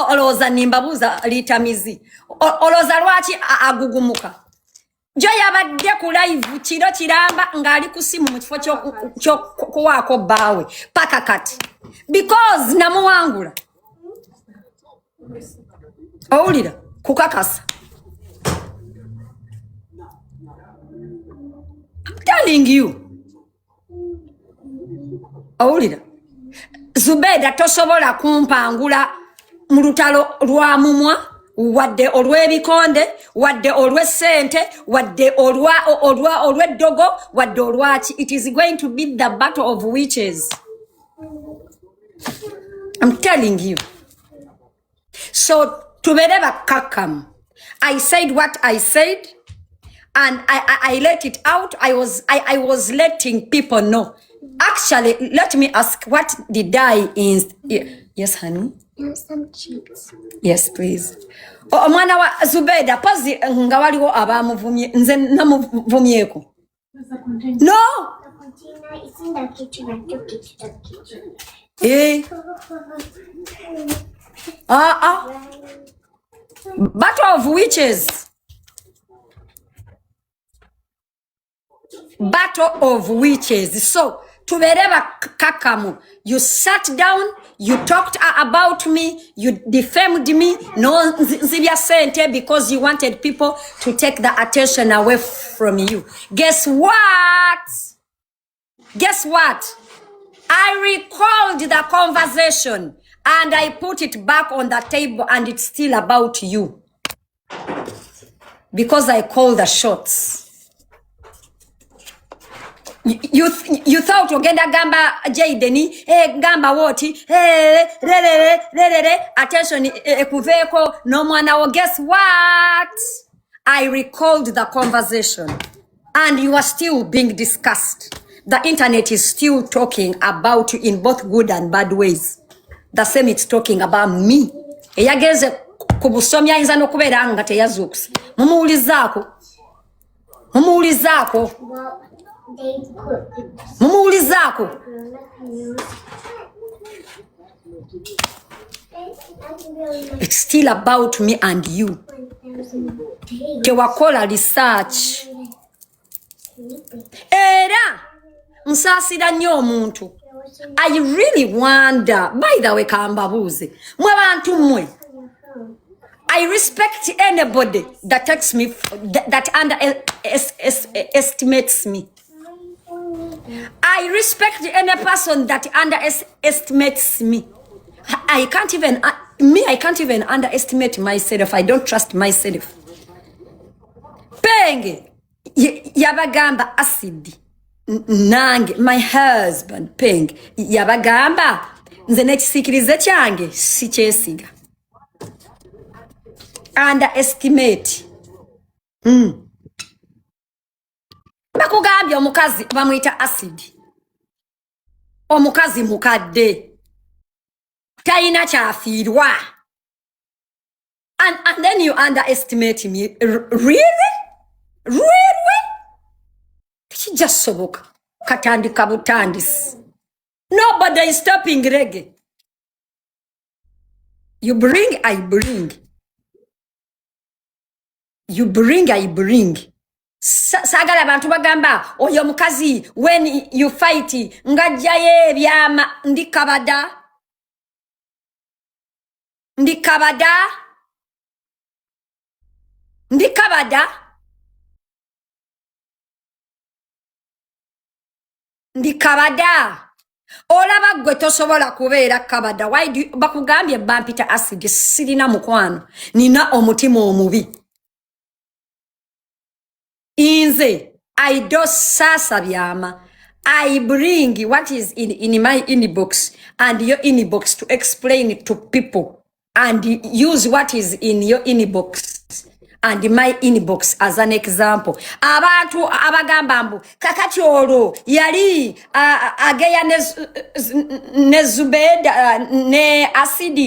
oloza nimbabuza litamizi oloza lwaki agugumuka jo yabadde ku live kiro kiramba ngali kusimu mu kifo kyo kuwako bawe paka kati because namuwangula owulira kukakasa I'm telling you owulira Zubeda tosobola kumpangula mu lutalo lwa mumwa wadde olw'ebikonde wadde olw'essente wadde olw'eddogo wadde olwaki. It is going to be the battle of witches. I'm telling you. So tubere bakakam. I said what I said and I let it out. I was letting people know. Actually, let me ask, what did I yes, honey? Some chips. Yes, please. Omwana wa Zubeda pozi nga waliwo abamuvumye nze namuvumyeko. No. The container is in the kitchen. I took it to the kitchen. Battle of witches. Battle of witches. So tubereba kakamu. You sat down, you talked about me, you defamed me, no nzibya sente because you wanted people to take the attention away from you. Guess what? Guess what? I recalled the conversation and I put it back on the table and it's still about you. Because I called the shots. You thought ogenda gamba Jaideni gamba woti attention ekuveko no mwana wo. Guess what? I recalled the conversation and you are still being discussed. The internet is still talking about you in both good and bad ways. The same it's talking about me. Eyageze kubusomya inza nokubera nga teyazukusa. Mumuulizako. Mumuulizako. It's still about me and you. Tewakola research. Era nsasira nnyo omuntu. I really wonder, by the way, kambabuze mwe bantu mwe, I respect anybody that takes me, that underestimates me. I respect any person that underestimates me. I can't even underestimate myself. I don't trust myself. Penge yabagamba Accid nange, my husband Penge yabagamba nze nekisikirize kyange si kyesiga. Underestimate. Bakugambye omukazi bamuyita Accid. Omukazi mukadde. Taina kyafiirwa. And then you underestimate me. Really? Really? Just soboka. Katandika butandisi. Nobody is stopping reggae. You bring, I bring. You bring, I bring. Sagala bantu bagamba oyo mukazi when you fight ngajjaye byama ndikabada olaba gwe tosobola kubeera kabada. Why do bakugambye bampita Accid sirina mukwano nina omutima omubi. Inze I do sasa byama. I bring what is in my inbox and your inbox to explain it to people and use what is in your inbox and my inbox as an example. Abantu abagamba mbu kakati olwo yali ageya ne Zubeda ne Accid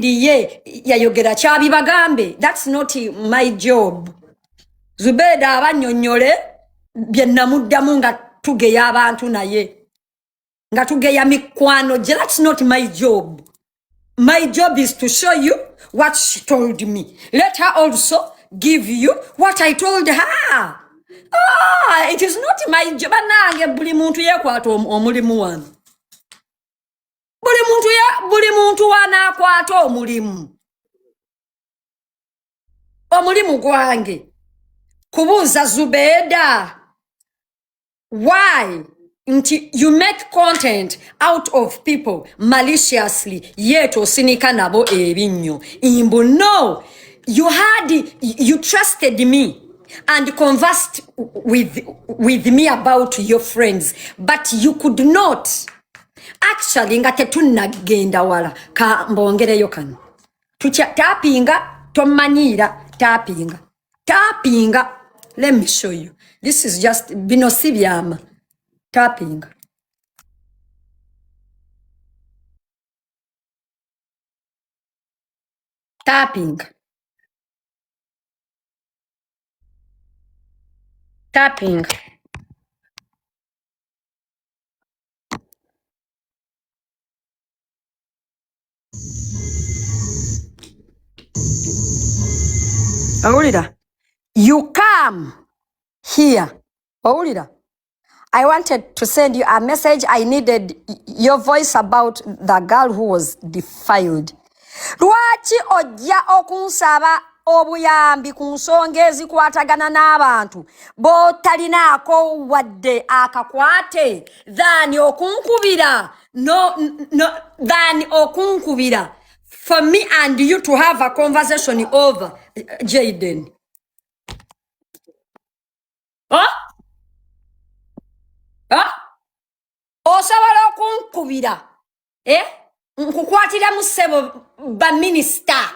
ye yayogera kyabi bagambe. That's not my job. Zubeda abanyonyole bye namuddamu nga tugeya abantu naye nga tugeya mikwano. That's not my job. My job is to show you what she told me. Let her also give you what I told her. It is not my job. Nange buli muntu yekwata omulimu wano. Buli muntu wana akwata omulimu. Omulimu gwange. Kubuuza Zubeda. Why? You make content out of people maliciously, yet osinika nabo ebinyo. Imbu, no. You trusted me and conversed with me about your friends, but you could not. Actually, nga tetunagenda wala ka mbongereyo kano. Tapinga tomanyira tapinga. Let me show you. This is just bino sibyama. Tapping. Aulida, you come here. Aulida, I wanted to send you a message. I needed your voice about the girl who was defiled. Lwaki ojja okunsaba obuyambi ku nsonga ezikwatagana n'abantu b'otalinaako wadde akakwate than okunkubira than okunkubira for me and you to have a conversation over Jaden. Osobola okunkubira nkukwatiremu ssebo ba minister,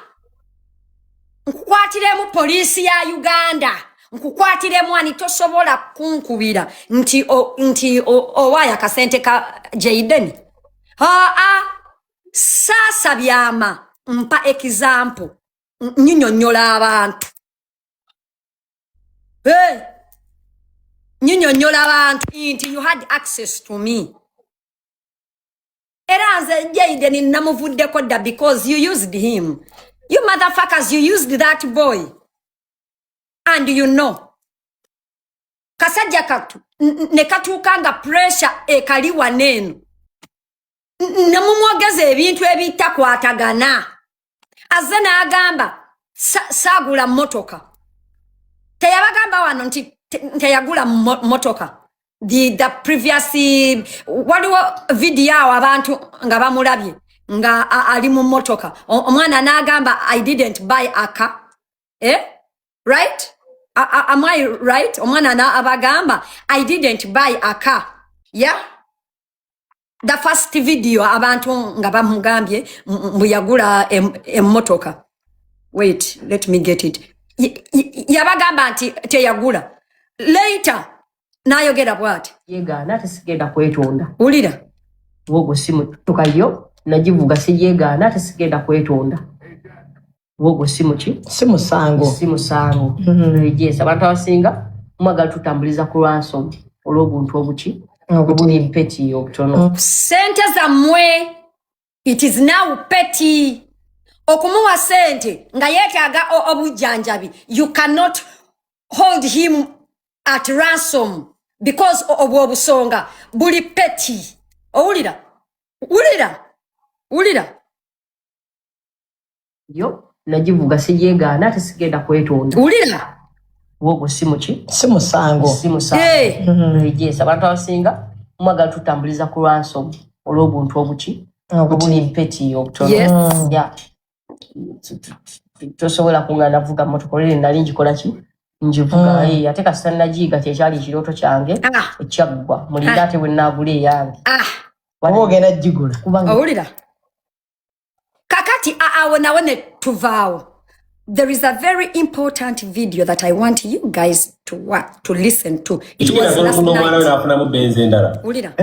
nkukwatiremu poliisi ya Uganda, nkukwatiremu ani tosobola kunkubira nti owaya kasente ka Jaden. Sasa byama mpa example nyinyonyola abantu. Nyinyonyola abantu nti you had access to me. Eranze Jaden namuvuddeko dda because you used him. You motherfuckers, you used that boy. And you know. Kasajja katu nekatuukanga pressure ekaliwa nenu. Namumwogeze ebintu ebitakwatagana. Azze n'agamba saagula motoka. Teyabagamba wano nti teyagula motoka. The previous waliwo video abantu nga bamulabye nga ali mu motoka. Omwana n'agamba I didn't buy a car. Right? Am I right? Omwana na abagamba I didn't buy a car. Yeah? The first video abantu nga bamugambye mbuyagula emotoka. Wait, let me get it. Yabagamba nti teyagula. Later nayogera bwati yegaana tesigenda kwetonda. Ulira wogo simu tukayo nagivuga siyegaana tesigenda kwetonda. Wogo simu ki? Simu sango. Yes, abantu abasinga mwagala tutambuliza ku ransom olw'obuntu obuki obuli petty obutono. Sente zammwe it is now petty. Okumuwa sente nga yeetaaga obujjanjabi. You cannot hold him at ransom because of obusonga buli petty. Ulira yo nagivuga siyegaana tesigenda kwetonda. Ulira wogo simu ki? Simu sango. Yes, abantu abasinga mwagala tutambuliza ku ransom olw'obuntu obuki obuli petty obutono. Yes. Yeah. Tosobola kungana vuga motokolere nali njikola ki? Njivuga ate kasita nagiga kyekyali ekirooto kyange ekyaggwa mulinda ate bwe naagula eyange. Ogenda gigula. Owulira kakati awone tuvaawo. There is a very important video that I want you guys to listen to. It was last night. Ulira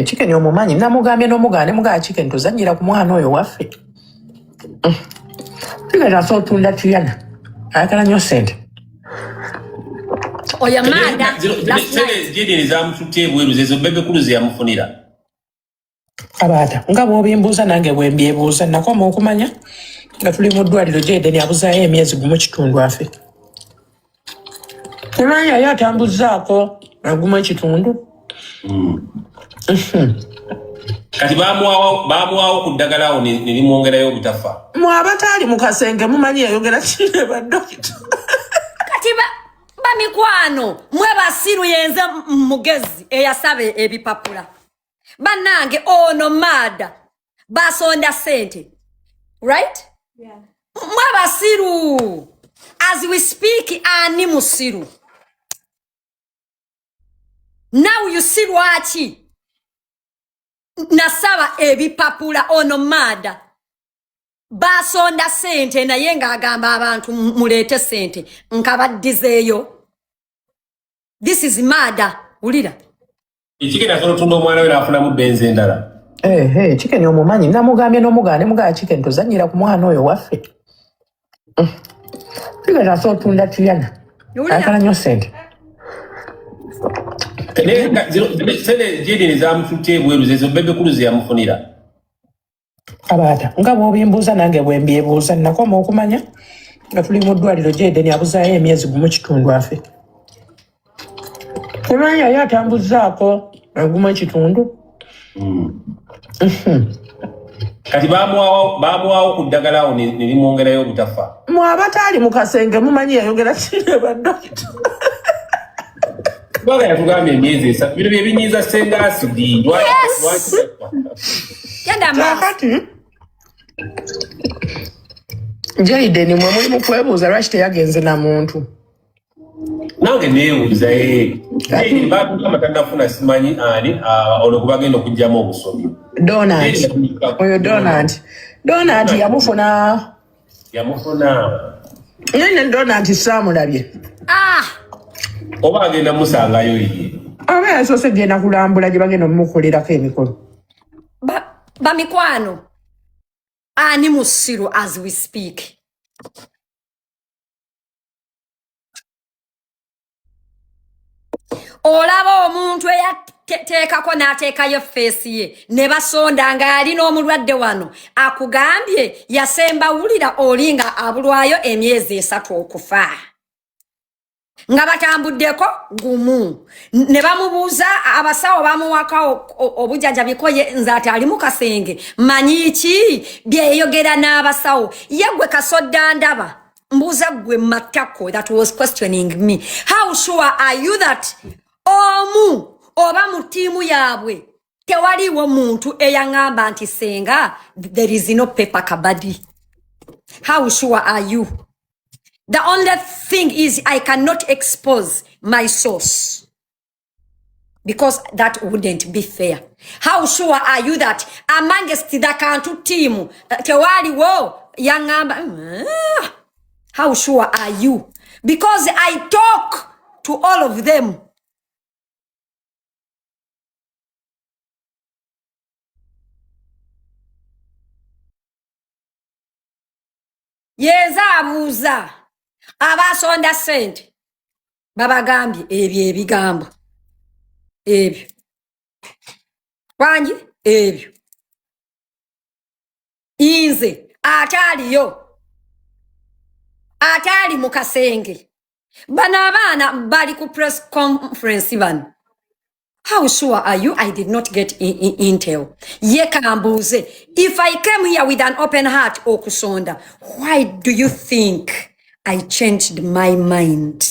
chicken omumanyi namugambye n'omugane mugaa chicken tuzanyira ku mwana oyo waffe. Tigera sotunda tuyana ayagala nnyo sente. Oya manda last night. Jedi nizamututie bweru zezo bebe kuluzi yamufunira. Abata nga bw'obimbuuza nange bwe mbyebuuza nakoma okumanya nga tuli mu ddwaliro Jaden abuzaayo emyezi gumu kitundu afe. Temanyi yali atambuzaako agumu ekitundu. Kati baamuwaawo ku ddagala awo ne limwongerayo obutafa. Mwabataali mu kasenge mumanyi yayogera kiri baddokita. Kati bamikwano mwe basiru yenze mugezi eyasaba ebipapula. Banange ono mada basonda sente. Right? Yeah. Mwe basiru. As we speak ani musiru. Now you see lwaki nasaba ebipapula ono mada basonda sente naye ng'agamba abantu mulete sente nkabaddizeeyo. This is mada ulira Chicken asobola otunda omwana we n'afunamu benzi endala. Chicken omumanyi namugambye n'omugaane mugaya chicken tozannyira ku mwana oyo waffe. Chicken asobola otunda tuyana ayagala nnyo sente. Sente Jaden zaamututte ebweru zezo bebe kuluzi yamufunira. Abata nga bw'obimbuuza nange bwe mbyebuuza nakoma okumanya nga tuli mu ddwaliro Jaden abuzaayo emyezi gumu kitundu afe. Temanyi yali atambuzaako agumu ekitundu. Kati baamuwaawo ku ddagala awo ne limwongerayo obutafa. Mwabataali mu kasenge mumanyi yayogera kiri baddokita. Bwaga yatugambye emyezi esatu bino bye binyiiza Senga Accid. Kakati Jaden mwe muli mu kwebuuza lwaki teyagenze na muntu. Nange neebuuza Jaden baatugamba tannafuna simanyi ani ono kuba agenda okugyamu obusobi. Donald oyo Donald yamufuna. Nene Donald saamulabye. Oba agenda musangayo ye. Aba yasoose genda kulambula gye bagenda omukolerako emikolo. Bamikwano ani musiru as we speak. Olaba omuntu eyateekako n'ateekayo feesi ye ne basonda nga yali n'omulwadde wano akugambye yasemba wulira olinga abulwayo emyezi esatu okufa. Nga batambuddeko gumu ne bamubuuza abasawo bamuwaka obujjanjabiko nze ati ali mu kasenge manyi ki byeyogera n'abasawo ye gwe kasodda ndaba mbuuza gwe matako that was questioning me. How sure are you that omu oba mu ttiimu yaabwe tewaliwo muntu eyaŋŋamba nti Senga there is no paper kabadi? How sure are you? The only thing is I cannot expose my source because that wouldn't be fair. How sure are you that amongst the Kantu team, tewaliwo yaŋŋamba? How sure are you? Because I talk to all of them. Yeza abuuza abasonda sente babagambye ebyo ebigambo ebyo wangi ebyo inze atali mu kasenge bano abaana bali ku press conference bano. How sure are you I did not get intel? Ye kambuze, if I came here with an open heart okusonda, why do you think I changed my mind?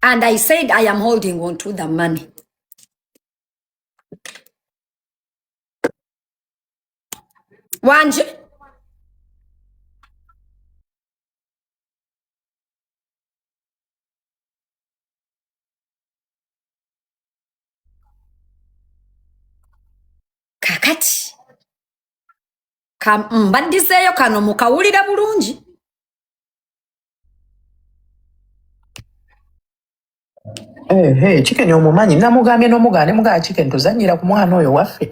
And I said I am holding on to the money. Wanje kakati mbaddiseeyo kano mukawulira bulungi. Chicken omumanyi namugambye n'omugaane mugaya chicken tozannyira ku mwana oyo waffe.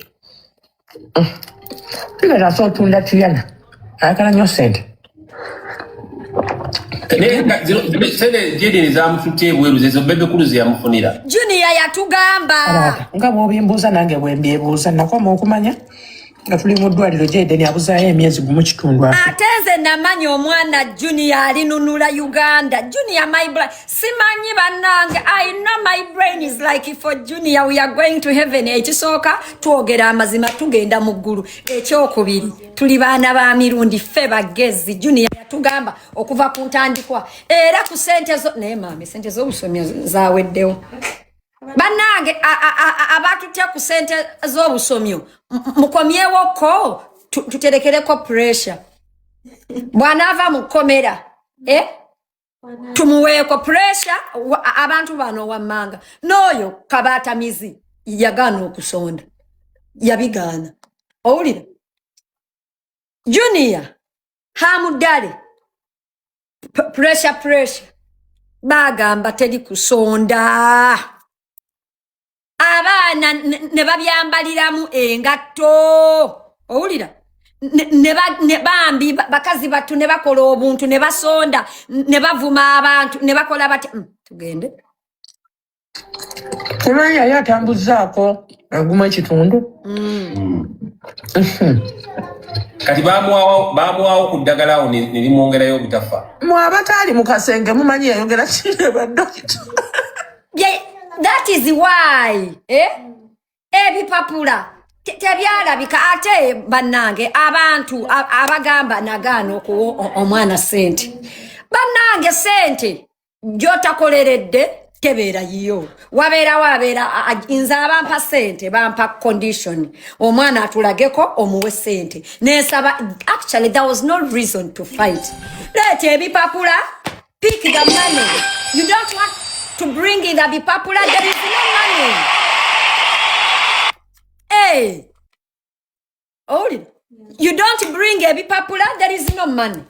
Chicken asobola otunda tuyana ayagala nnyo sente. Sene Jedi nizamutute bweruze zo bebe kuluzi yamufunira. Junior yatugamba. Taata nga bw'obimbuuza nange bwe mbyebuuza nakoma okumanya nga tuli mu ddwaliro Jayden abuzaayo emyezi gumu kitundu afe. Ate nze namanyi omwana Junior alinunula Uganda. Junior my brain. Simanyi bannange. I know my brain is like for Junior we are going to heaven. Ekisooka twogera amazima tugenda mu ggulu. Ekyokubiri tuli baana ba mirundi ffe bagezi. Junior yatugamba okuva ku ntandikwa. Era ku sente zo naye maame sente z'obusomyo zaaweddewo. Bannange abatutte ku sente z'obusomyo mukomyewo ko tuterekereko pressure bw'anaava mu kkomera tumuweeko pressure abantu bano wammanga n'oyo kabaatamizi yagaana okusonda yabigaana owulira Junior hamuddale pressure bagamba teri kusonda abaana ne babyambaliramu engatto owulira ne bambi bakazi battu ne bakola obuntu ne basonda ne bavuma abantu ne bakola bati tugende Temanyi yali atambuzaako aguma ekitundu. Kati bamuwaawo ku ddagala awo ne limwongerayo obutafa. Mwabataali mu kasenge mumanyi yayogera kiri baddokita. That is why ebipapula tebyalabika ate bannange abantu abagamba nagaano okuwa omwana sente bannange sente gyotakoleredde tebeera yiyo wabeera nze abampa sente bampa condition omwana atulageko omuwe sente nensaba actually there was no reason to fight leeta ebipapula pick the money you don't want to bring in the popular, there is no money. Hey, you don't bring a popular, there is no money.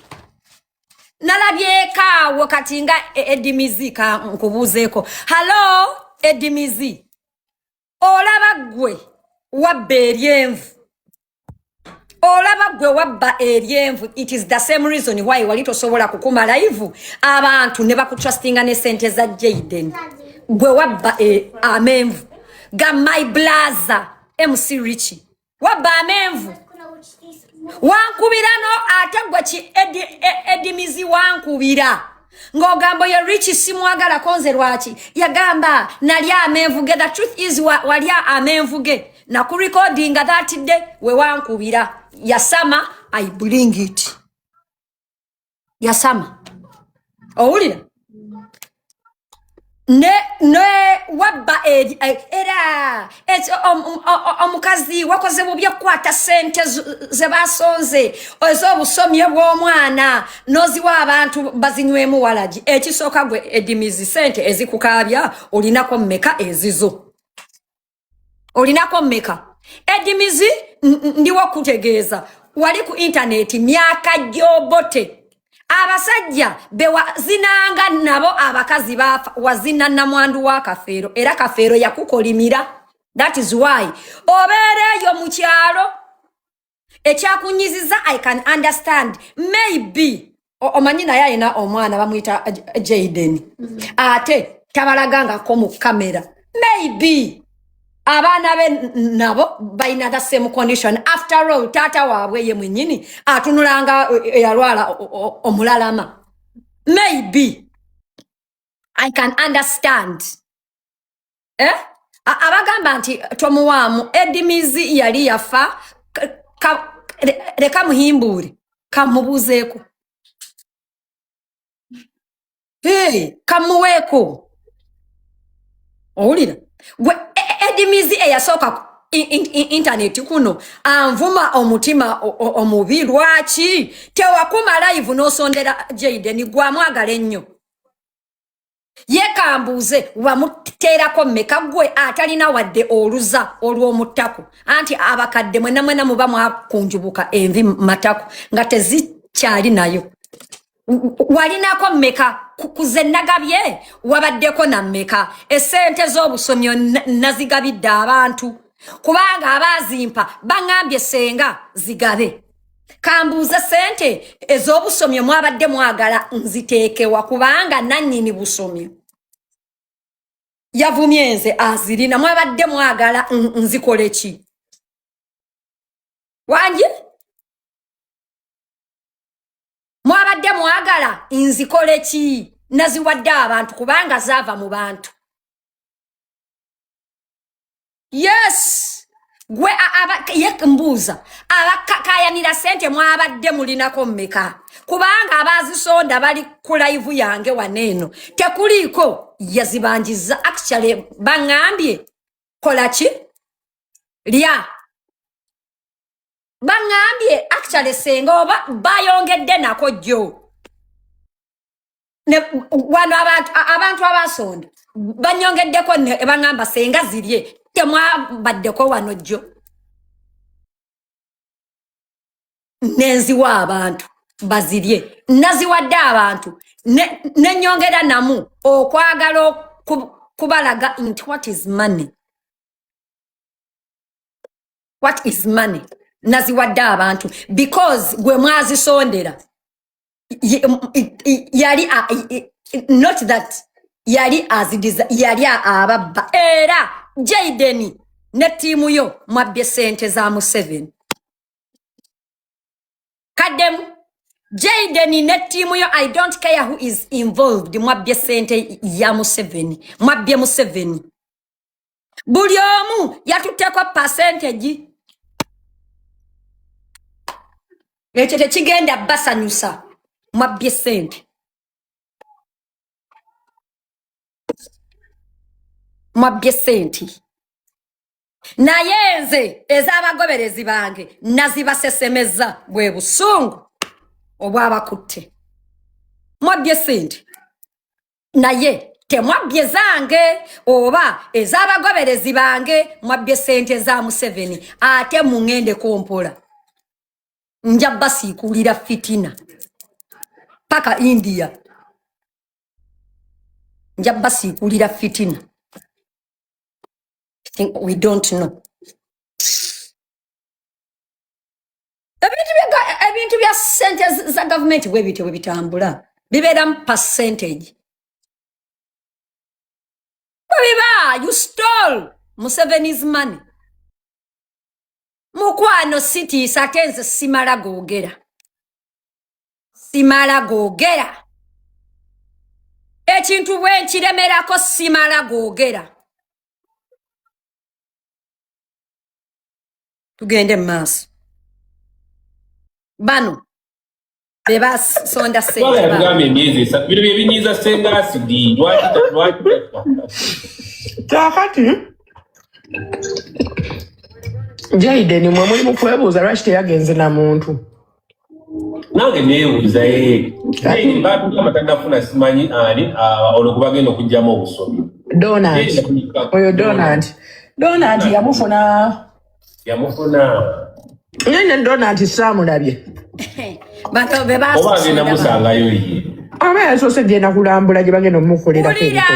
Nalabyeka wakati nga edimizi ka nkubuzeko. Hello, edimizi. Olaba gwe wabba eryenvu. Olaba gwe wabba eryenvu. It is the same reason why walitosobola kukumala ivu abantu ne bakutrustinga ne sente za Jayden. Gwe wabba amenvu. Ga my blaza MC Richie. Wabba amenvu. Wankubira no ate gwe ki edimizi wankubira. Ngogambo ya Richie simwagala konze lwaki. Yagamba nalya amenvu ge. The truth is walya amenvu ge. Na ku recording that day we wankubira. Yasama, I bring it. Yasama. Owulira? Ne wabba era omukazi wakoze bubi okukwata sente ze basonze ez'obusomyo bw'omwana noziwa abantu bazinywemu walagi ekisooka gwe edimizi sente ezikukaabya olinako mmeka ezizo olinako mmeka edimizi ndiwo kutegeeza wali ku internet myaka gyobote abasajja bewazinanga nabo abakazi bafa wazina namwandu wa kafeero era kafeero yakukolimira. That is why obeereyo mu kyalo ekyakunyiziza I can understand maybe omanyi naye alina omwana bamuyita Jayden ate tabalagangako mu kamera maybe abana be nabo baina the same condition. After all tata waabwe ye mwenyini atunulanga yalwala omulalama. Maybe I can understand abagamba nti tomuwamu edimizi yali yafa leka muhimbure kamubuzeeko kamuweeko owulira gwe edimizi eyasooka internet kuno anvuma omutima omubi lwaki tewakuma live n'osondera Jayden gwamwagala ennyo yekambuuze wamuteerako mmeka gwe atalina wadde oluza olw'omuttako anti abakadde mwena muba mwakunjubuka envi matako nga tezikyali nayo walinako mmeka kuze nagabye wabaddeko na mmeka esente z'obusomyo nazigabidde abantu kubanga abazimpa bangambye senga zigabe Kambuuza sente ez'obusomyo mwabadde mwagala nziteekewa kubanga nannyini busomyo yavumye nze azirina mwabadde mwagala nzikole ki wangi mwabadde mwagala nzikole ki naziwadde abantu kubanga zaava mu bantu yes gwe mbuuza abakakayanira sente mwabadde mulinako mmeka kubanga abazisonda bali ku live yange waneeno tekuliiko yazibanjiza actually baŋŋambye kola ki lya baŋŋambye actually senga oba bayongedde nako jjo wano abantu abasonda banyongeddeko baŋŋamba senga zirye temwabaddeko wano jjo nenziwa abantu bazirye naziwadde abantu nenyongera namu okwagala kubalaga nti what is money naziwadde abantu because gwe mwazisondera yali not that yali azidiza yali ababba era Jaden ne tiimu yo mwabbye sente za mu 7 kadem Jaden ne tiimu yo I don't care who is involved mwabbye sente ya mu 7 mwabbye mu 7 buli omu yatutteko percentage ekyo tekigenda basanyusa mwabbye sente mwabbye sente naye nze ez'abagoberezi bange nazibasesemeza bwe busungu obwabakutte mwabbye sente naye temwabbye zange oba ez'abagoberezi bange mwabbye sente za mu 7 ate muŋŋende kompola nja basiikulira fitina paka India nja basiikulira fitina we don't know ebintu bya sente za government webite webitambula bibeera percentage biba you stole Museveni's money mukwano city satenze simala googera ekintu bwe nkiremerako simala googera tugende maaso bano beba sonda sente bano emyezi bino byebinyiza Senga Accid lwaki kakati Jaden mwe muli mu kwebuuza lwaki teyagenze na muntu nange neebuuza bantu amatannafuna simanyi ani olwo kubagenda okugyamu obusomi oyo Donald yamufuna nene Donald saamulabye bantu beba oba agenda musangayo ye aba yasoose genda kulambula gye bagenda omukolerako ebiko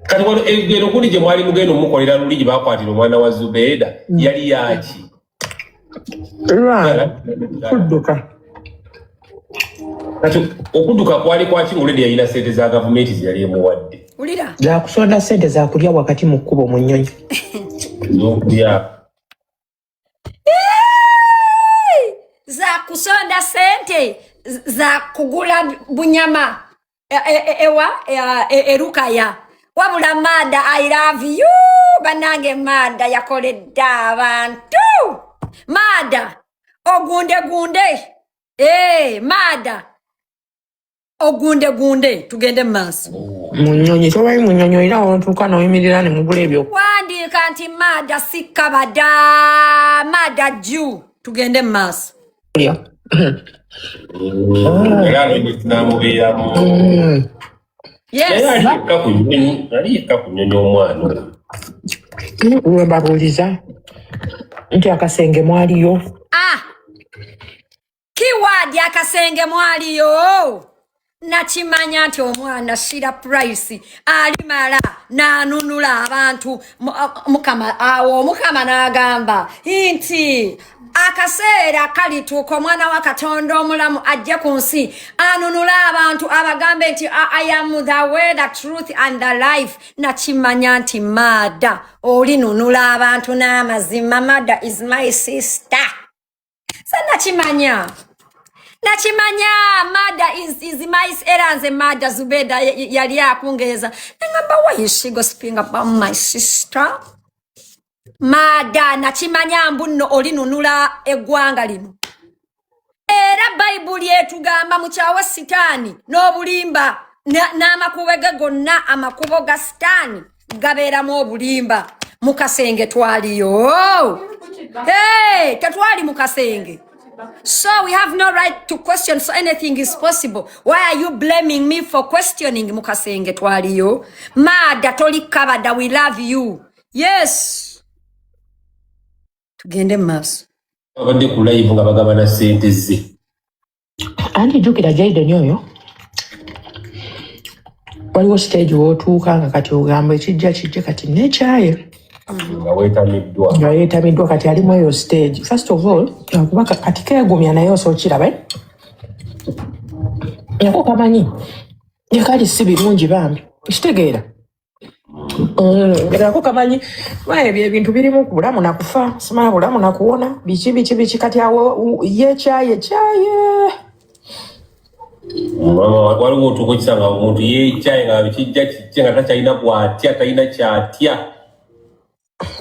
kati wano egero kuli gye mwali mugenda omukolera luli gye bakwatira omwana wa Zubeda yali yaki kudduka kati okudduka kwali kwaki nguledi yalina sente za gavumenti zeyali emuwadde zakusonda sente zakulya wakati mu kkubo mu nnyonyi zakusonda sente za kugula bunyama erukaya wabula Mada I love you banange Mada yakoledde abantu Mada ogunde Mada ogunde tugende maaso munyonyi tobayi munyonyi era ontuuka n'oyimirira ne mugula ebyo wandiika nti Mada sikkabada Mada jju tugende maaso aliyekka kunyonyi omwana wembabuuliza nti akasenge mwaliyo kiwaadi akasenge mwaliyo nakimanya nti omwana shira price alimala nanunula abantu mukama n'agamba nti akaseera kalituuka omwana wa Katonda omulamu ajje ku nsi anunula abantu abagambe nti I am the way, the truth and the life. Nakimanya nti Maada olinunula abantu n'amazima. Maada is my sister. So nakimanya Maada is my eranze Maada Zubeda yali akungeeza ngamba why is she gossiping about my sister? Maada nakimanya mbuno olinunula eggwanga lino. Era Bayibuli etugamba mukyawa sitaani n'obulimba n'amakubo ge gonna amakubo ga sitaani gabeeramu obulimba. Mukasenge twaliyo. Hey, tetwali mukasenge. So we have no right to question, so anything is possible. Why are you blaming me for questioning? Mukasenge twaliyo. Maada tolikabada, we love you. Yes. Tugende maaso. Abadde ku live nga bagaba na ssente ze. Anti jjukira Jaden oyo waliwo stage w'otuuka nga kati ogamba ekijja kijje kati nekyaye nga yeetamiddwa kati alimu eyo stage. First of all kuba kati keegumya naye osookiraba yako kamanyi yekali si birungi bambi kitegeera yako kamanyi ebyo ebintu birimu ku bulamu nakufa simala bulamu nakuwona biki kati awo yekyaye waliwo otuuka okisanga omuntu yeekyaye nga bikijja kijje nga takyalina bw'atya talina kyatya.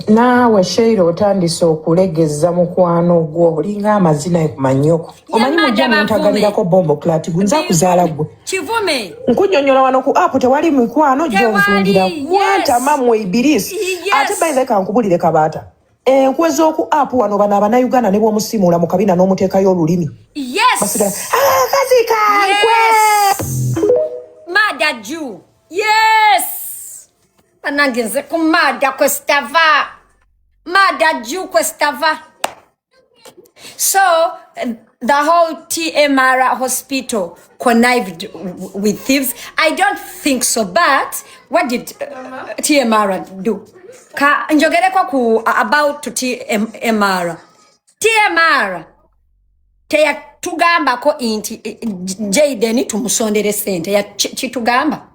Naawe Sheila otandise okulegeza mukwano gwo olinga amazina ekumanyoko omanyi mujja muntagalirako bombo klati gunza kuzaala gwe Kivume nkunyonyola wano ku apo tewali mikwano gyonzungira kwantama mu ibirisi ate bayize kankubulire kabaata enkwe z'oku apo wano bano abanayuganda ne bw'omusimuula mu kabina n'omuteekayo olulimi. Yes. Basira kazi kankwe. Maada Jew. Yes. Anangenze ku Maada kwestava. Maada Jew kwestava. So the whole TMR hospital connived with thieves. I don't think so, but what did TMR do? Ka njogere kwa ku about TMR. TMR teya tugamba ko inti Jaden tumusondere sente ya chitugamba.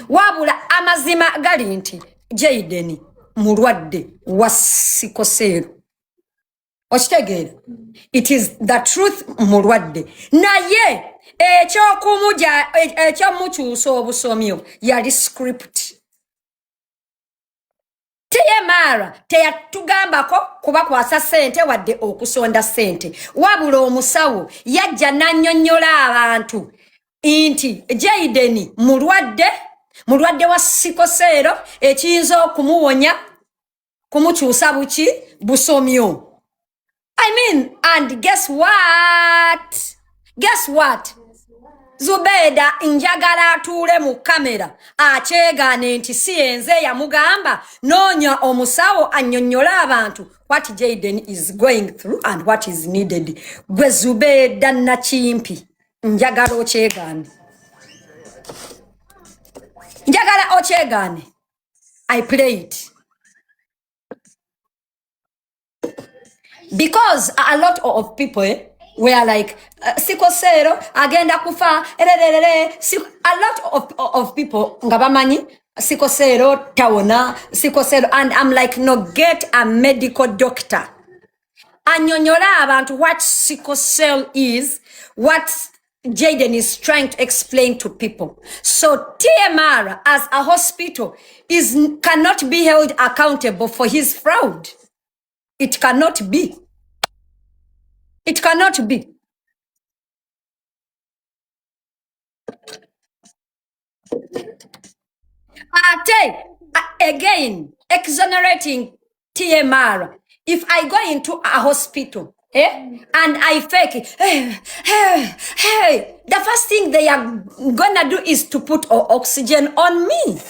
Wabula amazima gali nti Jaden mulwadde wasikosero. Okitegeera. It is the truth mulwadde. Naye ekyokumuja ekyomukyusa obusomyo yali script. TMR teyatugambako kuba kwasa sente wadde okusonda sente. Wabula omusawo yajja nannyonnyola abantu nti Jaden mulwadde wa sikosero ekiyinza okumuwonya kumukyusa buki busomyo. I mean, and guess what? Zubeda njagala atuule mu kamera akyegane nti si enze yamugamba noonya omusawo annyonnyola abantu what Jaden is going through and what is needed. Gwe Zubeda nakimpi njagala okyegane. I play it. Because a lot of people were like sikosero agenda kufa a lot of people ngabamanyi sikosero tawona sikosero, and I'm like, no, get a medical doctor anyonyola abantu what sikosel is, what Jaden is trying to explain to people. So TMR as a hospital cannot be held accountable for his fraud. It cannot be. It cannot be. Again, exonerating TMR. If I go into a hospital, and I fake it, hey, the first thing they are gonna do is to put oxygen on me.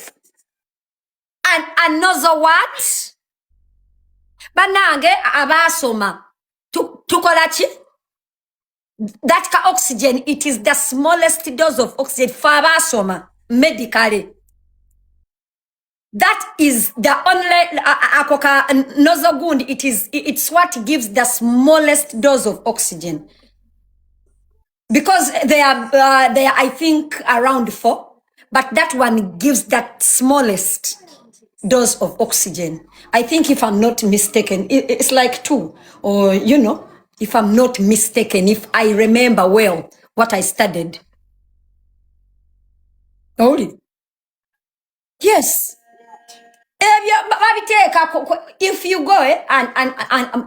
And another what? Banange abasoma tukolachi that ka oxygen, it is the smallest dose of oxygen for abasoma medically. That is the only akoka nozogund. It's what gives the smallest dose of oxygen. Because they are I think around 4, but that one gives that smallest dose of oxygen. I think if I'm not mistaken, it's like 2, or if I'm not mistaken, if I remember well what I studied. Only. Yes. If you go and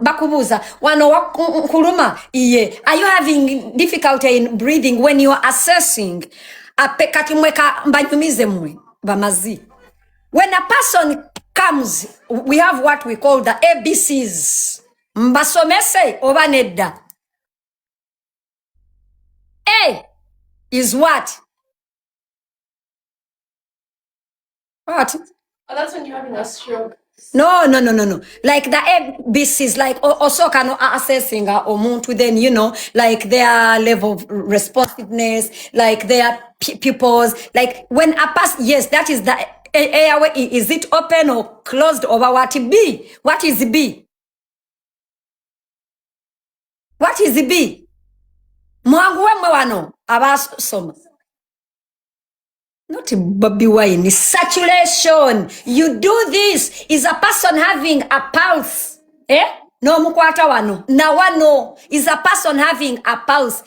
bakubuza wano kuluma iye, are you having difficulty in breathing when you are assessing katimweka mbanyumize mwe bamazi. When a person comes, we have what we call the ABCs. Mbasomese oba nedda. A is what? What? Oh, that's when you're having a stroke. No. Like the ABCs, like also can assessing omuntu, then like their level of responsiveness, like their pupils, like when a person, yes, that is the airway. Is it open or closed, or what? B? What is B? What is B? Mwangu wemwe wano abasoma. Not Bobby wine, saturation. You do this. Is a person having a pulse? No mukwata wano. Na wano. Is a person having a pulse?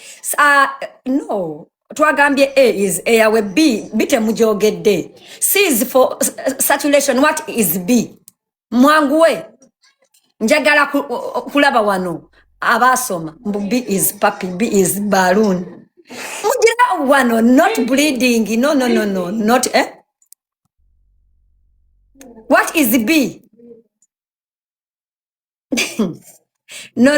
No. Twagambye A is airway. B. Bite mujogede. C is for saturation. What is B? Mwangwe. Njagala kulaba wano. Abasoma. B is puppy. B is balloon. One, not bleeding. No, not What is B? No.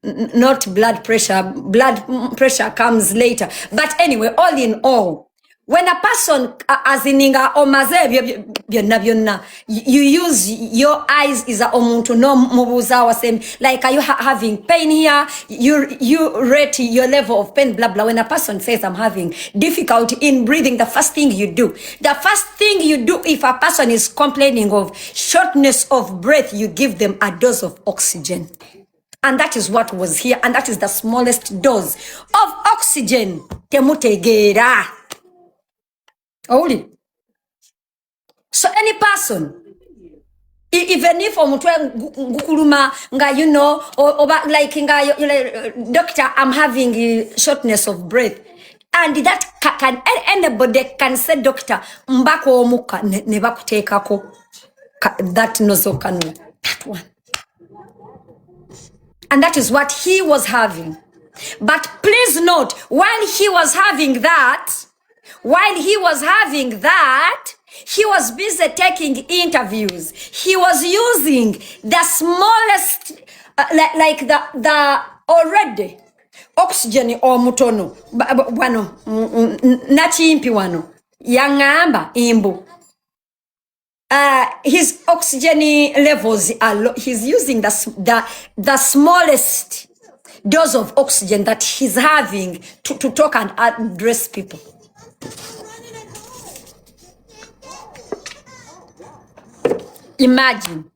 Not blood pressure. Blood pressure comes later. But anyway, all in all, when a person as in byonna you use your eyes is a omuntu no mubuza wasem, like are you having pain here, you rate your level of pain, blah blah. When a person says I'm having difficulty in breathing, the first thing you do if a person is complaining of shortness of breath, you give them a dose of oxygen. And that is what was here, and that is the smallest dose of oxygen. Temutegera. Only. So any person, even if ngukuluma nga or like doctor, I'm having shortness of breath, and that can anybody can say doctor mbako omuka ne bakuteekako that nozzle canal, that one. And that is what he was having. But please note, while he was having that, he was busy taking interviews. He was using the smallest, like the already oxygen or mutono, wano, nachimpi wano, yangamba imbu. His oxygen levels are low. He's using the smallest dose of oxygen that he's having to talk and address people. Imagine.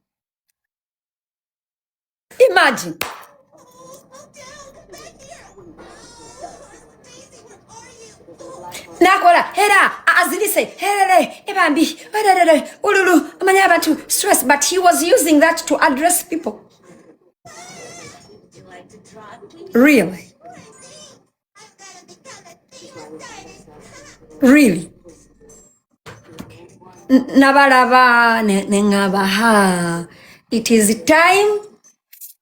Nakola hera Aleese herere ebambi ululu amanya abantu stress, but he was using that to address people. Really nabalaba nengabaha. It is time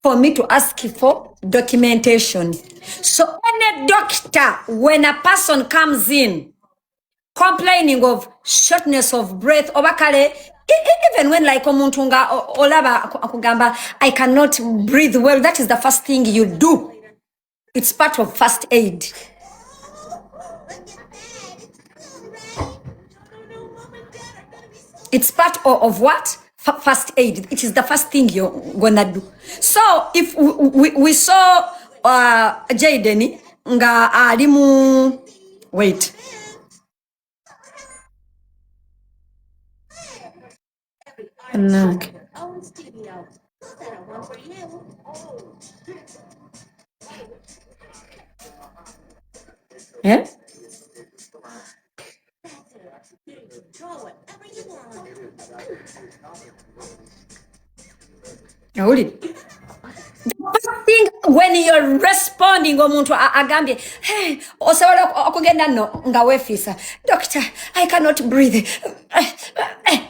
for me to ask for documentation. So any doctor, when a person comes in complaining of shortness of breath, obakale, even when like omuntunga olaba akugamba I cannot breathe well, that is the first thing you do. It's part of first aid. It's part of what? First aid. It is the first thing you're gonna do. So if we saw Jaden nga alimu, wait. Nake. Yeah? Hold it. First thing when you're responding omuntu agambye hey osobola okugenda no nga wefisa doctor I cannot breathe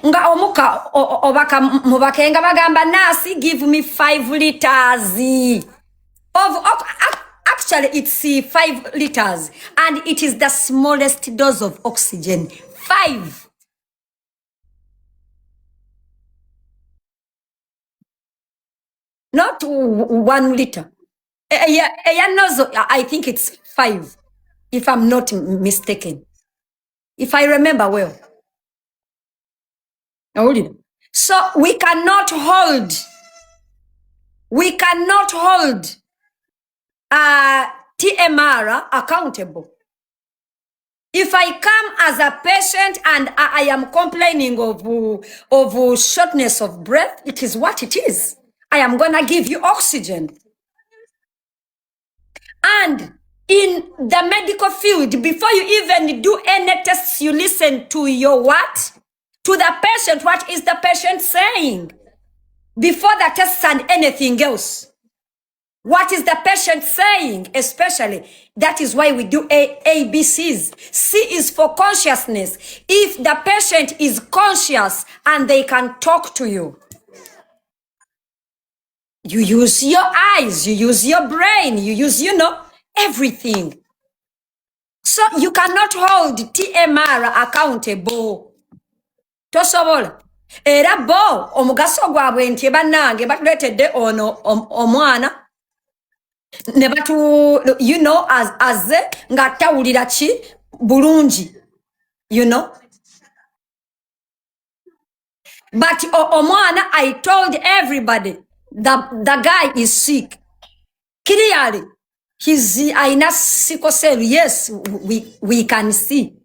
nga omuka obaka mubaka nga bagamba nasi give me 5 liters of actually it's 5 liters and it is the smallest dose of oxygen 5. Not 1 liter. I think it's 5, if I'm not mistaken. If I remember well. So we cannot hold TMR accountable. If I come as a patient and I am complaining of shortness of breath, it is what it is. I am gonna give you oxygen. And in the medical field, before you even do any tests, you listen to your what? To the patient. What is the patient saying? Before the tests and anything else. What is the patient saying? Especially, that is why we do ABCs. C is for consciousness. If the patient is conscious and they can talk to you, you use your eyes, you use your brain, you use, everything. So you cannot hold TMR accountable. Tosobola. Era bo omugaso gwabwe nti bannange batuletedde ono omwana ne batu as nga tawulira ki bulungi but omwana I told everybody the guy is sick clearly. He's aina sickle cell. Yes, we can see.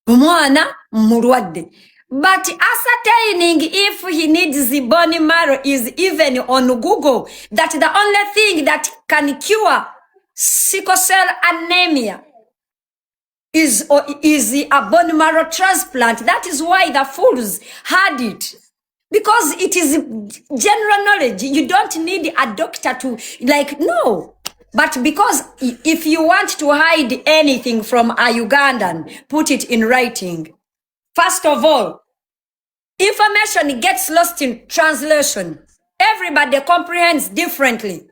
Mwana mulwadde. But ascertaining if he needs the bone marrow is even on Google. That the only thing that can cure sickle cell anemia is a bone marrow transplant. That is why the fools had it. Because it is general knowledge. You don't need a doctor to, no. But because if you want to hide anything from a Ugandan, put it in writing. First of all, information gets lost in translation. Everybody comprehends differently.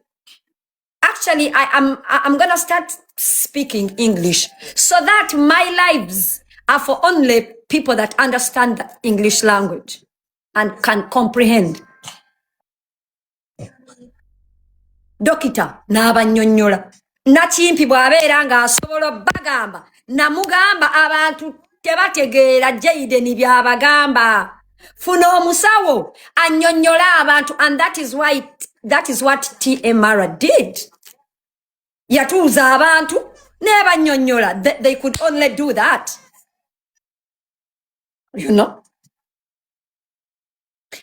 Actually, I'm gonna start speaking English so that my lives are for only people that understand the English language and can comprehend. Dokita n'abanyonnyola nakimpi bw'abeera ng'asobola bagamba namugamba abantu tebategeera Jaden by'abagamba funa omusawo annyonnyola abantu, and that is what TMR did. Yatuuza abantu n'ebanyonnyola. They could only do that.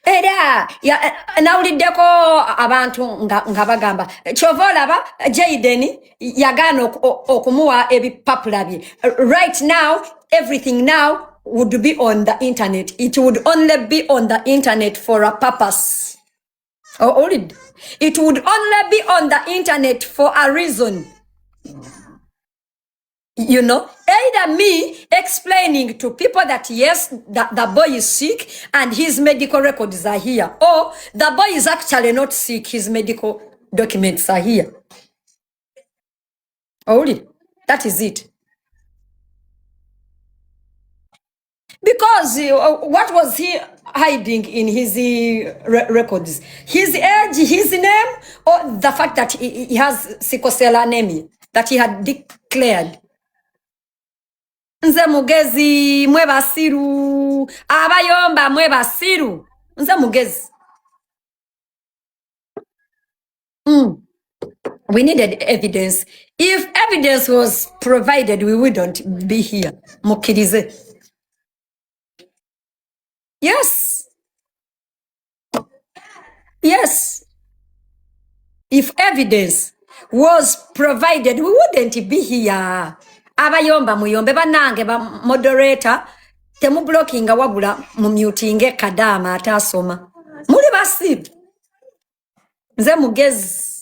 Era nawuliddeko abantu nga bagamba kyova olaba Jaden yagaana okumuwa ebipapula bye. Right now, everything now would be on the internet. It would only be on the internet for a purpose. It would only be on the internet for a reason. Either me explaining to people that yes, the boy is sick and his medical records are here, or the boy is actually not sick, his medical documents are here. That is it. Because what was he hiding in his records? His age, his name, or the fact that he has sickle cell anemia that he had declared? Nze mugezi mwe basiru abayomba mwe basiru nze mugezi We needed evidence. If evidence was provided, we wouldn't be here. Mukirize. Yes. Yes. If evidence was provided, we wouldn't be here. Abayomba muyombe banange ba moderator temu blocking wabula mu mutinge kadama atasoma. Muri basibu. Nze mugezi.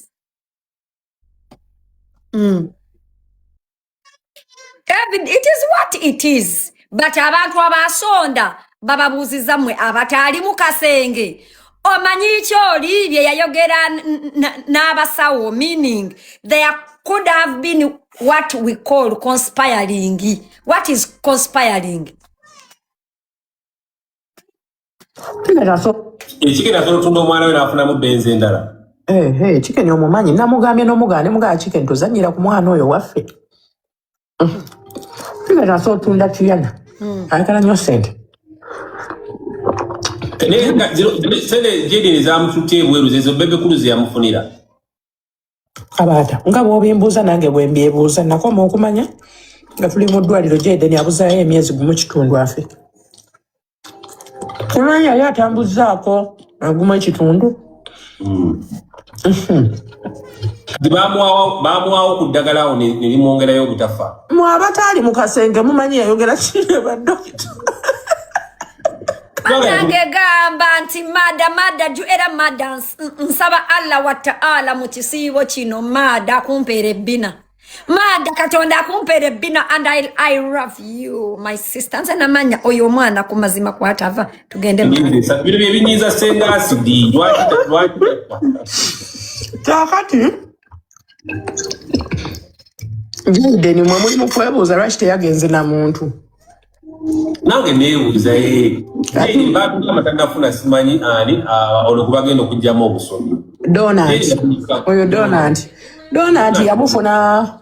It is what it is. But abantu abasonda bababuziza mwe abatali mu kasenge. Omanyi kyoli bye yayogera n'abasawo, meaning there could have been what we call conspiring. What is conspiring? Ekigenda tolutunda omwana we n'afunamu benzi endala. Chicken omumanyi namugambye n'omugane mugaa chicken tozanyira ku mwana oyo waffe. Ngera so tunda tuyana. Ayagala nnyo ssente. Sente Jedi zaamututte ebweru zezo bebe kuluzi yamufunira. Kabaata nga bw'obimbuuza nange bwe mbyebuuza nakoma okumanya nga tuli mu ddwaliro Jedi abuzaayo emyezi gumu kitundu afe. Kumanyi yali atambuzaako agumu ekitundu. Bamuwaawo ku ddagala awo ne limwongerayo obutafa. Mwabataali mu kasenge mumanyi yayogera kiri baddokita. Banange gamba nti mada ju era mada nsaba Allah wa ta'ala mu kisiibo kino mada kumpeere bina. Mada katonda kumpeere bina and I love you my sister. Nze namanya oyo mwana ku mazima kwatava tugende. Bino bye binyiiza Senga Accid. Kakati Jayden mwe muli mu kwebuuza lwaki teyagenze na muntu. Nange neebuuza Jayden baatuka amatannafuna simanyi ani olwo kubagenda okugyamu obusomi. Donald oyo Donald yamufuna.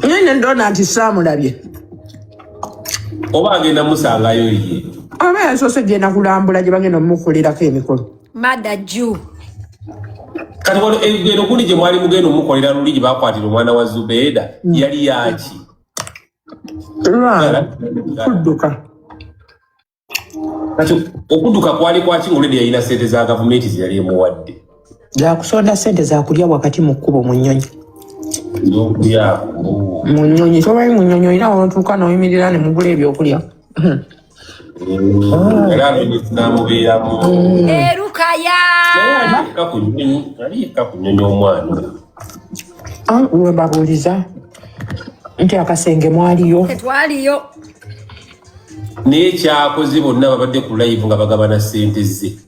Nyine Donald saamulabye. Oba agenda musangayo ye. Aba yasoose genda kulambula gye bagenda omukollerako emikolo. Mada ju. Kati wano ebigendo kuli gye mwali mugenda omukolera luli gye bakwatira omwana wa Zubeda yali yaki? Kudduka. Kati okudduka kwali kwaki ng'oledi yalina ssente za gavumenti ze yali emuwadde? Zakusonda ssente zakulya wakati mu kkubo mu nnyonyi. Mu nnyonyi tobayi mu nnyonyi olina wontuuka n'oyimirira ne mugula ebyokulya. Era n'amubeeramu. Erukaya. Aliyika ku nnyonyi omwana. We mbabuuliza nti akasenge mwaliyo. Tetwaliyo. Naye Kyakoze bonna babadde ku live nga bagabana ssente ze.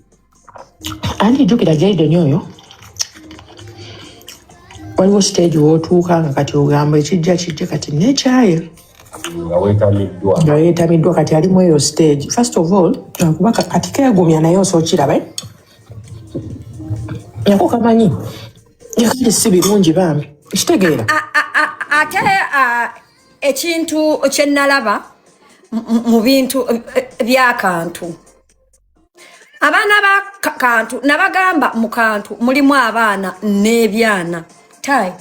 Andi jjukira Jayden oyo waliwo stage wootuuka nga kati ogamba ekijja kati nekyaye nga yeetamiddwa kati alimu eyo stage. First of all kuba kati keegumya naye osookiraba yako kamanyi yakati si birungi bambi kitegeera. Ate ekintu kye nalaba mu bintu by'akantu abaana ba kantu nabagamba mu kantu mulimu abaana n'ebyana. Tai,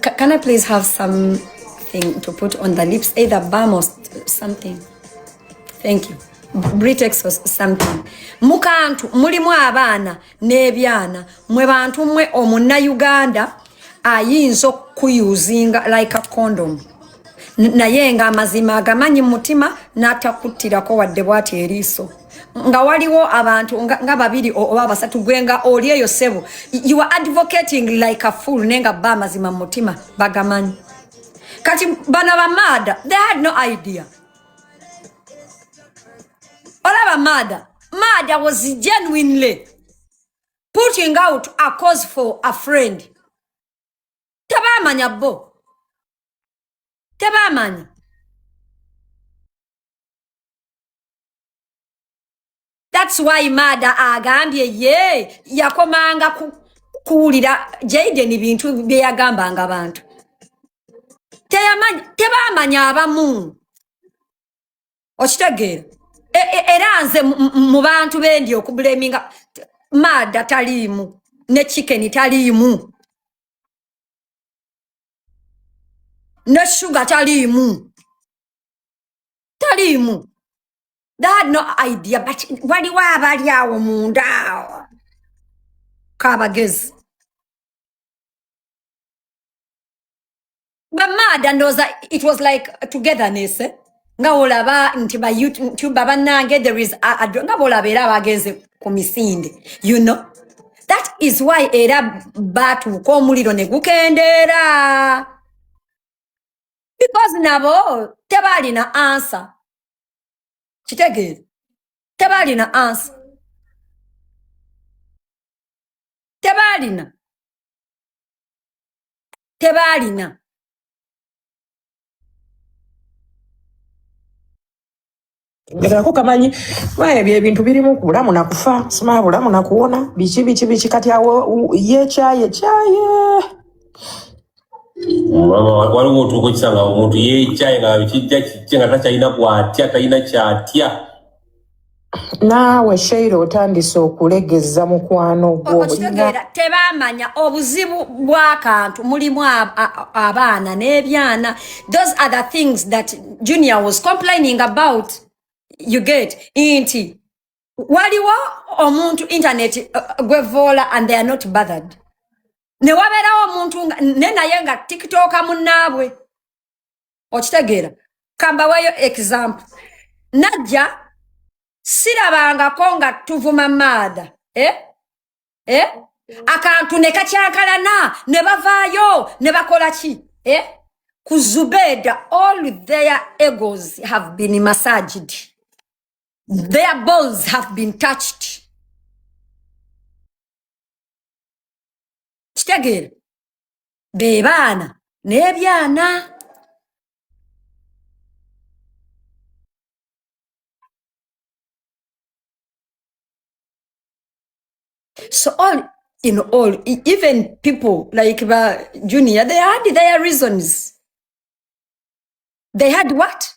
can I please have something to put on the lips, either balm or something? Thank you. Britex or something. Mukantu mulimu abaana n'ebyana mwe bantu mwe omuna Uganda ayinza okuyuzinga like a condom. Naye nga amazima agamanyi mutima n'atakuttirako wadde bw'ati eriiso. Nga waliwo abantu nga babiri oba basatu gwenga oli eyo sebo. You are advocating like a fool nenga ba mazima mutima bagamanyi. Kati bana ba mada, they had no idea. Olaba mada was genuinely putting out a cause for a friend. Tebamanya bo. Tebamanya. That's why mada agambye ye yakomanga kuwulira Jayden bintu bye yagambanga abantu. Tebamanya abamu. Okitegeera. Era nze mu bantu bendi okubleminga mada taliimu. ne chicken taliimu ne sugar taliimu they had no idea but waliwo abali awo munda kabagezi bamada ndoza it was like togetherness nga olaba nti ba YouTube banange there is nga olaba era abagenze ku misinde you know that is why era batu ko muliro ne gukendera because nabo tebali na answer kitegere tebali na answer tebalina Ngako kamanyi ebyo ebintu birimu ku bulamu na kufa sima bulamu na kuona bichi kati awo yechaye waliwo otuuka okisanga omuntu yeekyaye nga kijja kijja nga takyalina bw'atya talina kyatya naawe Sheila otandise okulegeza mukwano gwo tebamanya obuzibu bw'akantu mulimu abaana n'ebyana those are the things that Junior was complaining about you get inti waliwo omuntu internet gwevoola and they are not bothered ne waberawo omuntu naye nga tiktoka munnaabwe okitegeera kambaweyo example najja sirabangako nga tuvuma maada akantu ne kakyankalana ne bavaayo ne bakola ki ku Zubeda all their egos have been massaged their balls have been touched kitegeera bebaana n'ebyana so all in all even people like Junior they had their reasons they had what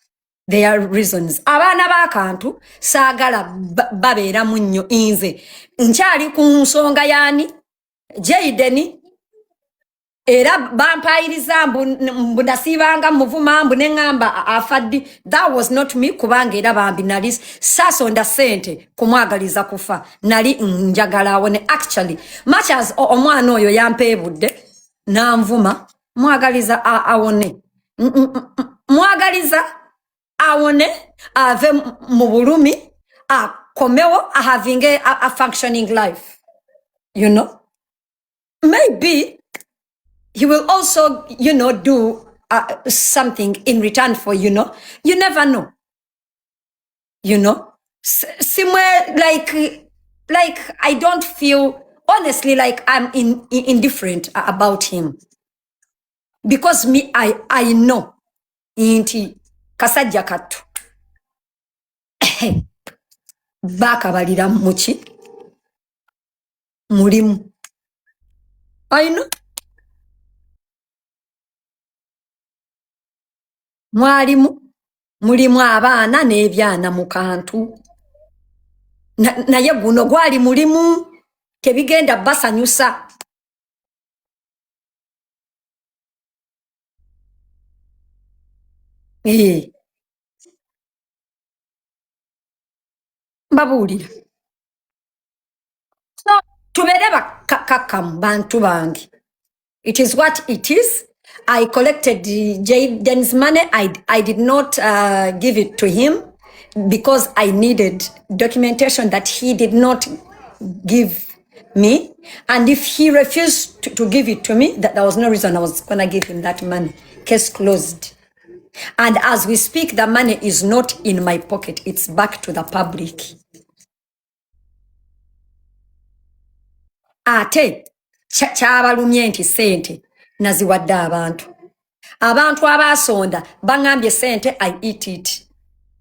their reasons abaana b'akantu saagala babeera mu nnyo inze nkyali ku nsonga yani Jaden era bampayiriza mbu nasibanga muvuma mbu neŋŋamba afaddi that was not me kubanga era bambi nali sasonda sente kumwagaliza kufa nali njagala awone actually much as omwana oyo yampeebudde nanvuma mwagaliza awone mwagaliza awone ave mu bulumi akomewo having a functioning life you know maybe he will also, you know, do something in return for, you know. You never know. You know. Somewhere like I don't feel, honestly, like I'm indifferent about him. Because me, I know. Inti kasajja katu. Baka balira muchi. Mulimu. I know. Mulimu abaana n'ebyana mu kantu naye guno gwali mulimu tebigenda basanyusa mbabuulira so tubeere bakakkamu bantu bange it is what it is. I collected Jaden's money. I did not give it to him because I needed documentation that he did not give me. And if he refused to give it to me, that there was no reason I was going to give him that money. Case closed. And as we speak, the money is not in my pocket. It's back to the public. Ate, chabalumye nti sente. Naziwadde abantu abasonda bangambye sente I eat it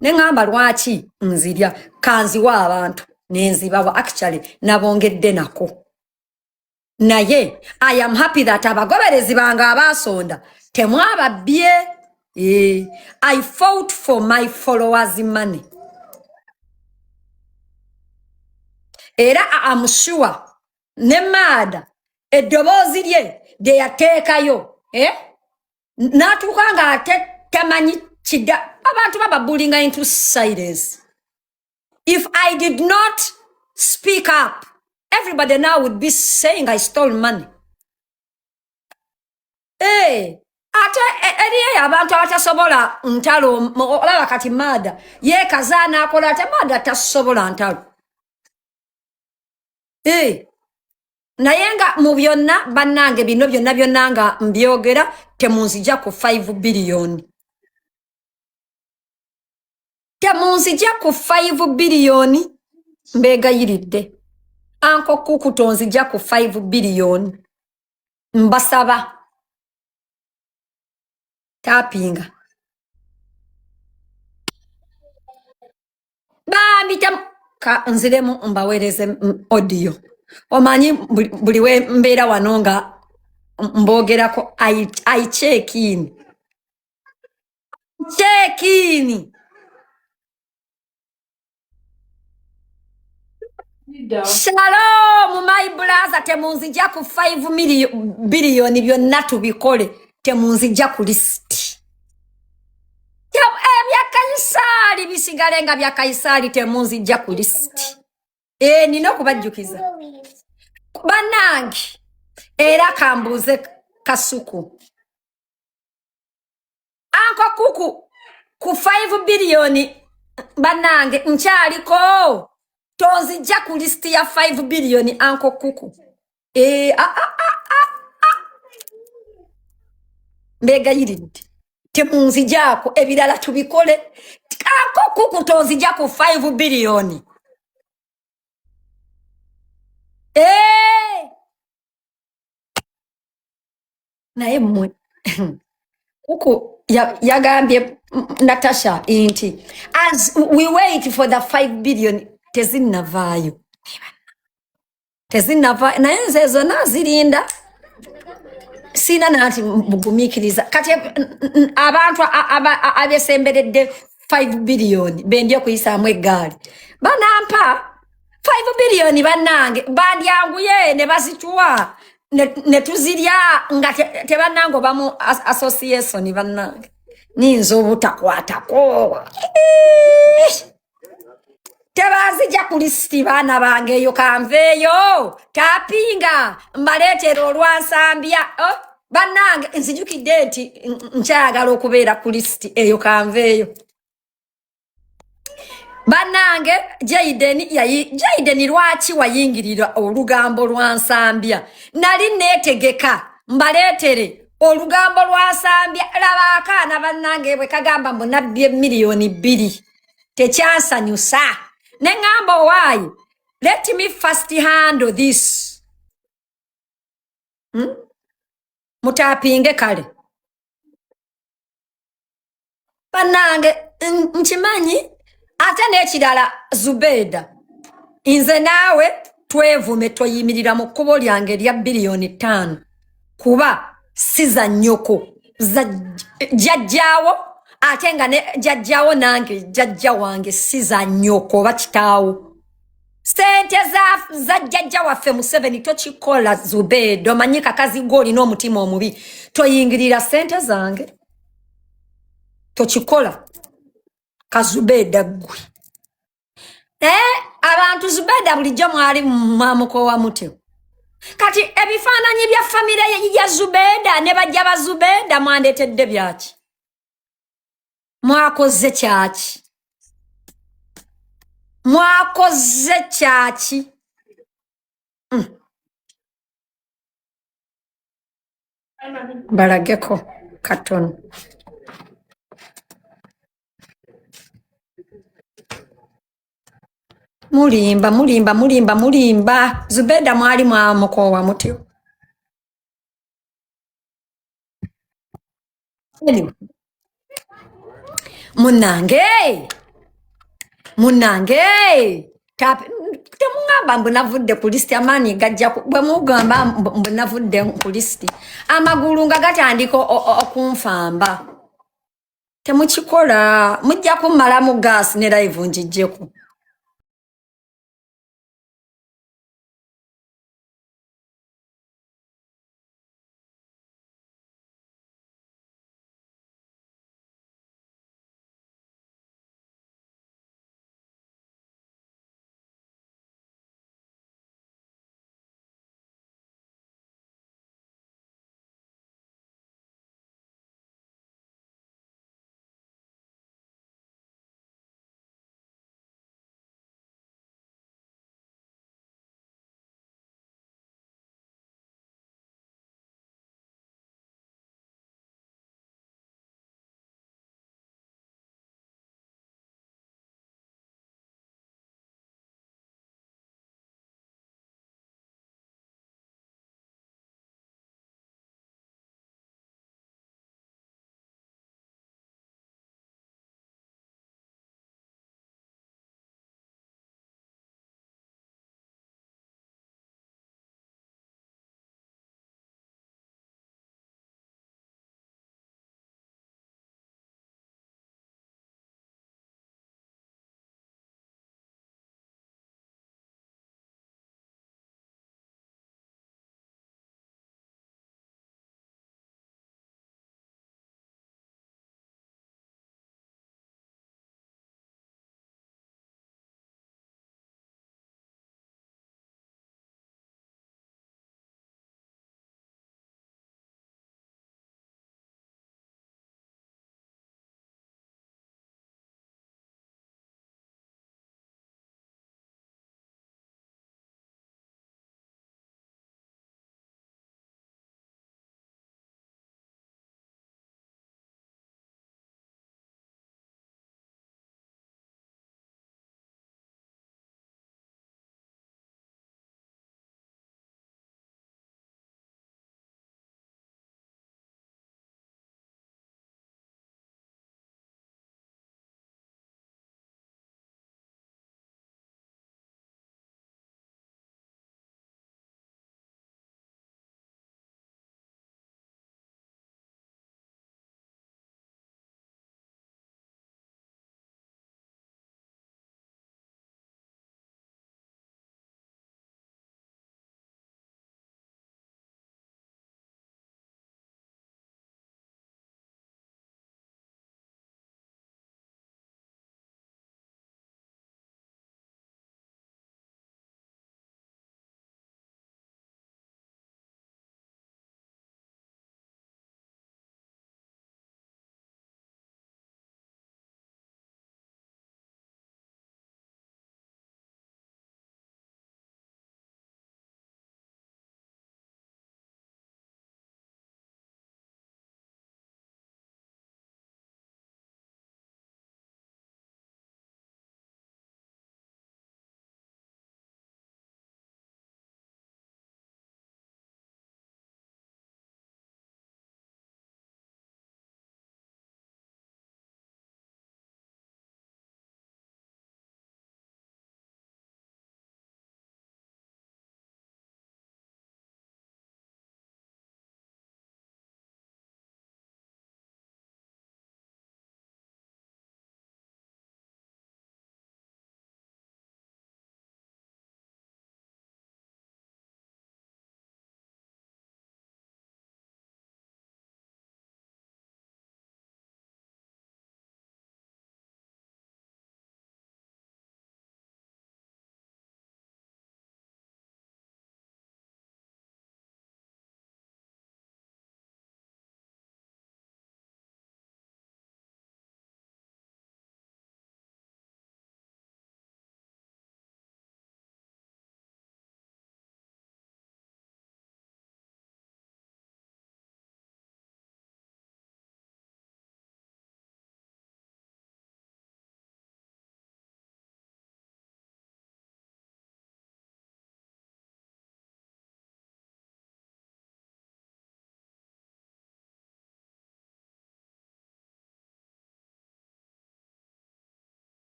neŋŋamba lwaki nzirya kanziwa abantu nenzibawa actually nabongedde nako naye I am happy that abagoberezi bange abasonda temwababbye I fought for my followers money era I'm sure ne Maada eddoboozi lye de yateekayo n'atuuka nga ate tamanyi kidda abantu bababulinga into silence. If I did not speak up, everybody now would be saying I stole money. Ate eriye abantu abatasobola ntalo olaba kati Maada yeekazaana akola ate Maada tasobola ntalo. Naye nga mu byonna bannange bino byonna nga mbyogera temunzija ku 5 billion. Temunzija ku 5 billion mbeegayiridde. Anko Kuku tonzija ku 5 billion. Mbasaba. Tapinga. Bambi ka nziremu mbaweereze audio. Omanyi buliwe mbeera wano nga mbogerako I check in. Check in. Shalom my brother temunzija ku 5 billion byonna tubikole temunzija ku list. Bya Kaisari bisigale nga bya Kaisari temunzija ku list. Nino kubajjukiza. Bannange era kambuze Kasuku. Anko Kuku ku 5 billion bannange nkyaliko. Tonzija ku list ya 5 billion Anko Kuku. Mbeegayiridde. Temunzijako ebirala tubikole. Anko Kuku tonzija ku 5 billion. Naye mmwe Kuku yagambye Natasha inti as we wait for the 5 billion tezinnavaayo. Tezinnavaayo naye nze zonna zirinda sina nati mugumikiriza kati abantu abesemberedde 5 billion bendye okuyisaamu eggaali banampa 5 billion bannange bandyanguye ne bazituwa ne tuzirya nga tebannange bamu association bannange ninza obutakwatako tebazija ku listi baana bange eyo kanveeyo tapinga mbaleetera olwansambya bannange nzijukidde nti nkyagala okubeera ku listi eyo kanveeyo bannange Jaden lwaki wayingirira olugambo lwansambya nali neetegeka mbaleetere olugambo lwansambya laba akaana bannange bwe kagamba mbu nabbye miliyoni 2 tekyansanyusa nengamba why let me first handle this mutapinge kale bannange nkimanyi ate n'ekirala Zubeda inze naawe twevume toyimirira mu kkubo lyange lya biliyoni 5 kuba siza nnyoko za jjajjaawo ate nga ne jjajjaawo nange jjajja wange siza nnyoko oba kitaawo sente za jjajja waffe Museveni tokikola Zubeda omanyi kakazi gw'olina omutima omubi toyingirira sente zange tokikola Kazubeda gwe abantu Zubeda bulijjo mwali mwamuko wa mutyo kati ebifaananyi bya famire ya Zubeda ne bajja ba Zubeda mwandetedde byaki mwakoze kyaki balageko katono mulimba Zubeda mwali mwamuko wa mutyo munange temungamba mbu navudde ku listi amaanyi gajja bwe mugamba mbu navudde ku listi amagulu nga gatandika okunfamba temukikola mujja kummalamu gaasi ne live njijjeku